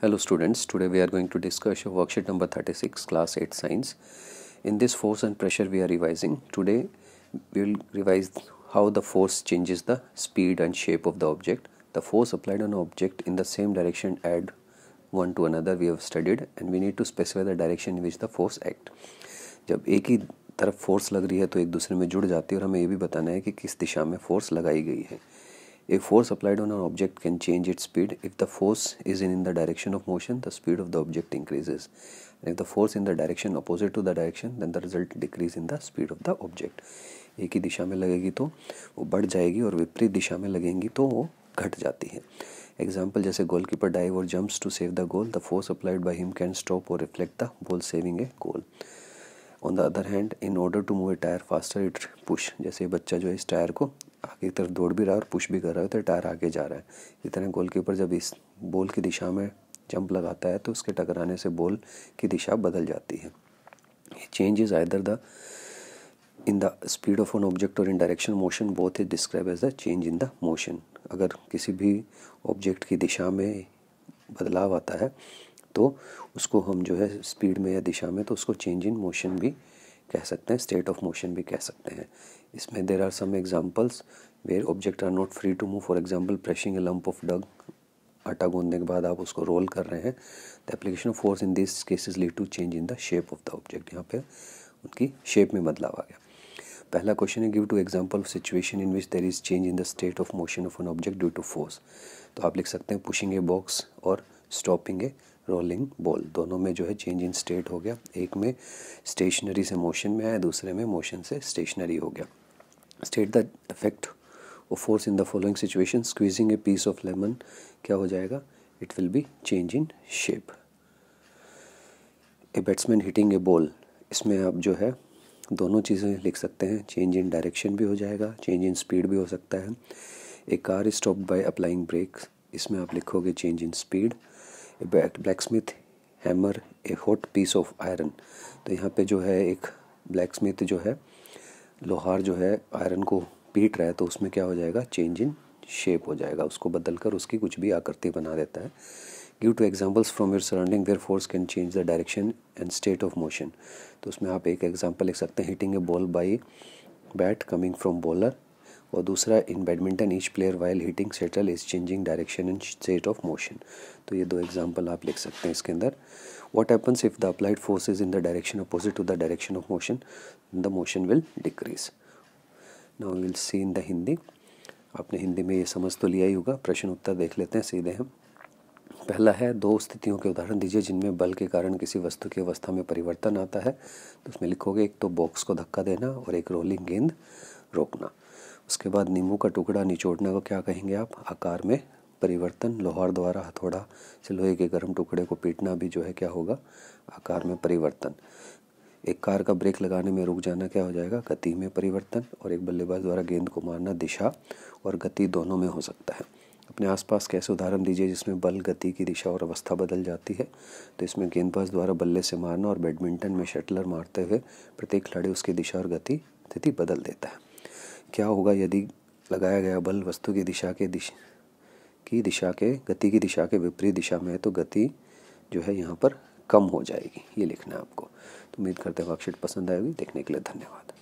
Hello students, today we are going to discuss your worksheet number 36, class 8 science. In this force and pressure we are revising. Today we will revise how the force changes the speed and shape of the object. The force applied on an object in the same direction add one to another we have studied, and we need to specify the direction in which the force act. जब एक ही तरफ force लग रही है तो एक दूसरे में जुड़ जाती है और हमें ये भी बताना है कि किस दिशा में फोर्स लगाई गई है. A force applied on an object can change its speed. If the force is in the direction of motion, the speed of the object increases. And if the force in the direction opposite to the direction, then the result decrease in the speed of the object. एक ही दिशा में लगेगी तो वो बढ़ जाएगी और विपरीत दिशा में लगेंगी तो वो घट जाती है. एग्जाम्पल जैसे गोलकीपर डाइव और jumps to save the goal. The force applied by him can stop और reflect the ball saving a goal. On the other hand, in order to move a tyre faster it push. जैसे बच्चा जो है इस tyre को आगे की तरफ दौड़ भी रहा है और पुश भी कर रहा है तो टायर आगे जा रहा है. इस तरह गोलकीपर जब इस बॉल की दिशा में जंप लगाता है तो उसके टकराने से बॉल की दिशा बदल जाती है. Change is either the in the speed of an object और in direction motion. Both is describe as the change in the motion. अगर किसी भी ऑब्जेक्ट की दिशा में बदलाव आता है तो उसको हम जो है स्पीड में या दिशा में तो उसको चेंज इन मोशन भी कह सकते हैं, स्टेट ऑफ मोशन भी कह सकते हैं. इसमें there are some examples where object are not free to move. For example pressing a lump of dough. आटा गूंदने के बाद आप उसको रोल कर रहे हैं. The application of force in this cases lead to change in the shape of the object. यहाँ पे उनकी शेप में बदलाव आ गया. पहला क्वेश्चन है give two example of situation in which there is change in the state of motion of an object due to force. तो आप लिख सकते हैं पुशिंग ए बॉक्स और स्टॉपिंग ए रोलिंग बॉल. दोनों में जो है चेंज इन स्टेट हो गया. एक में स्टेशनरी से मोशन में आया, दूसरे में मोशन से स्टेशनरी हो गया. State the effect of force in the following situation. Squeezing a piece of lemon क्या हो जाएगा? It will be change in shape. A batsman hitting a ball. इसमें आप जो है दोनों चीज़ें लिख सकते हैं. चेंज इन डायरेक्शन भी हो जाएगा, चेंज इन स्पीड भी हो सकता है. A car is stopped by applying brakes. इसमें आप लिखोगे change in speed. Blacksmith hammer a hot piece of iron. तो यहाँ पे जो है एक ब्लैकस्मिथ जो है लोहार जो है आयरन को पीट रहा है तो उसमें क्या हो जाएगा? चेंज इन शेप हो जाएगा. उसको बदल कर उसकी कुछ भी आकृति बना देता है. Give two examples from your surrounding where force can change the direction and state of motion. तो उसमें आप एक एग्जांपल लिख सकते हैं hitting a ball by bat coming from bowler. और दूसरा in badminton each player while hitting shuttle is changing direction and state of motion. तो ये दो एग्जांपल आप लिख सकते हैं इसके अंदर. What happens if the applied force is in the direction opposite to the direction of motion? The motion will decrease. Now will see in the Hindi. आपने हिंदी में ये समझ तो लिया ही होगा. प्रश्न उत्तर देख लेते हैं सीधे हम. पहला है दो स्थितियों के उदाहरण दीजिए जिनमें बल के कारण किसी वस्तु की अवस्था में परिवर्तन आता है. तो उसमें लिखोगे एक तो बॉक्स को धक्का देना और एक रोलिंग गेंद रोकना. उसके बाद नींबू का टुकड़ा निचोड़ने को क्या कहेंगे आप? आकार में परिवर्तन. लोहार द्वारा हथौड़ा से लोहे के गर्म टुकड़े को पीटना भी जो है क्या होगा? आकार में परिवर्तन. एक कार का ब्रेक लगाने में रुक जाना क्या हो जाएगा? गति में परिवर्तन. और एक बल्लेबाज द्वारा गेंद को मारना दिशा और गति दोनों में हो सकता है. अपने आसपास कैसे उदाहरण दीजिए जिसमें बल, गति की दिशा और अवस्था बदल जाती है. तो इसमें गेंदबाज द्वारा बल्ले से मारना और बैडमिंटन में शटलर मारते हुए प्रत्येक खिलाड़ी उसकी दिशा और गति स्थिति बदल देता है. क्या होगा यदि लगाया गया बल वस्तु की गति की दिशा के विपरीत दिशा में है? तो गति जो है यहाँ पर कम हो जाएगी. ये लिखना है आपको. तो उम्मीद करते हैं वर्कशीट पसंद आएगी. देखने के लिए धन्यवाद.